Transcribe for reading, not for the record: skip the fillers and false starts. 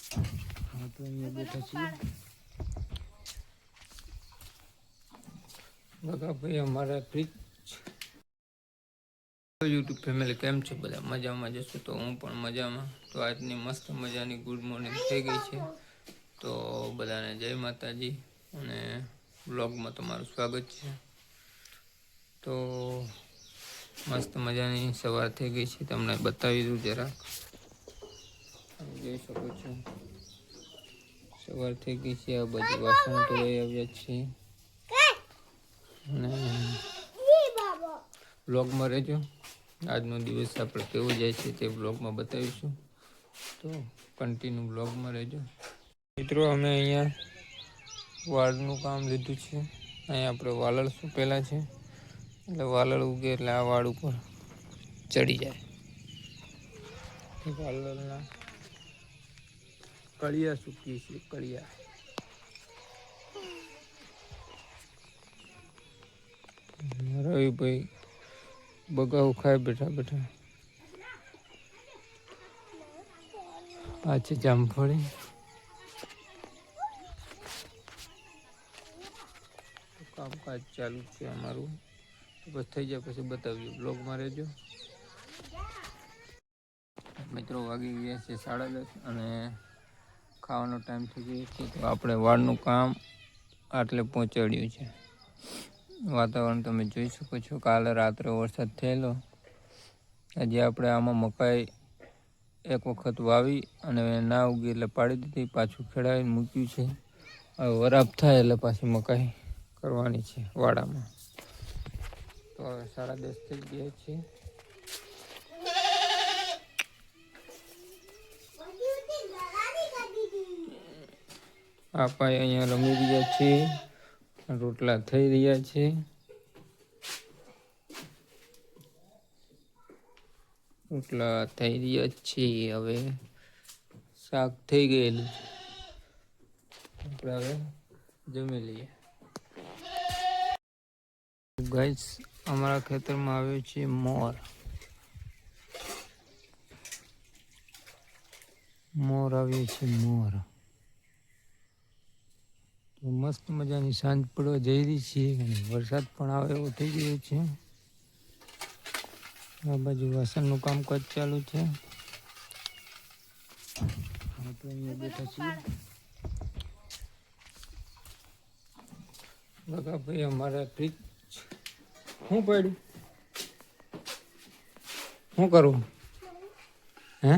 હા તો અહીંયા બેઠા છીએ બગા ભાઈ અમારા ફ્રીજ યુટ્યુબ ફેમિલી કેમ છે બધા મજામાં જશો તો હું પણ મજામાં તો આજની મસ્ત મજાની ગુડ મોર્નિંગ થઈ ગઈ છે તો બધાને જય માતાજી અને બ્લોગમાં તમારું સ્વાગત છે તો મસ્ત મજાની સવાર થઈ ગઈ છે તમને બતાવી દઉં જરાક જોઈ શકો છો સવાર થઈ ગઈ છે આ બધી વાસણ ધોઈ આવ્યા છે અને બ્લોગમાં રહેજો આજનો દિવસ આપણે કેવો જાય છે તે બ્લોગમાં બતાવીશું તો કન્ટિન્યુ બ્લોગમાં રહેજો મિત્રો અમે અહીંયા વાળનું કામ લીધું છે અહીંયા આપણે વાલળ સૂપેલા છે એટલે વાલળ ઉગે એટલે આ વાળ ઉપર ચડી જાય વાલળના કળિયા સૂકીએ છીએ કળિયા રવિભાઈ બગાવું ખાય બેઠા બેઠા આ છે જામફળી કામકાજ ચાલુ છે અમારું બસ થઈ જાય પછી બતાવ્યું બ્લોગમાં રહેજો મિત્રો વાગી ગયા છે 10:30 અને ખાવાનો ટાઈમ થઈ ગયો છે તો આપણે વાળનું કામ આટલે પહોંચાડ્યું છે વાતાવરણ તમે જોઈ શકો છો કાલે રાત્રે વરસાદ થયેલો હજી આપણે આમાં મકાઈ એક વખત વાવી અને ના ઉગી એટલે પાડી દીધી પાછું ખેડાવીને મૂક્યું છે હવે વરાપ થાય એટલે પાછી મકાઈ કરવાની છે વાડામાં તો હવે 10:30 થઈ ગયા છે આપા અહીંયા રમી રહ્યા છે રોટલા થઈ રહ્યા છે રોટલા થઈ રહ્યા છે હવે શાક થઈ ગયેલું આપણે હવે જમી લઈએ ગાઈસ અમારા ખેતરમાં આવ્યો છે મોર આવ્યો છે મોર તો મસ્ત મજાની સાંજ પડવા જઈ રહી છે અને વરસાદ પણ આવે એવો થઈ ગયો છે આ બાજુ વાસણનું કામકાજ ચાલુ છે આપણે અહીંયા બેઠા છીએ બગા ભાઈ અમારા ફ્રીજ શું પડ્યું શું કરું હે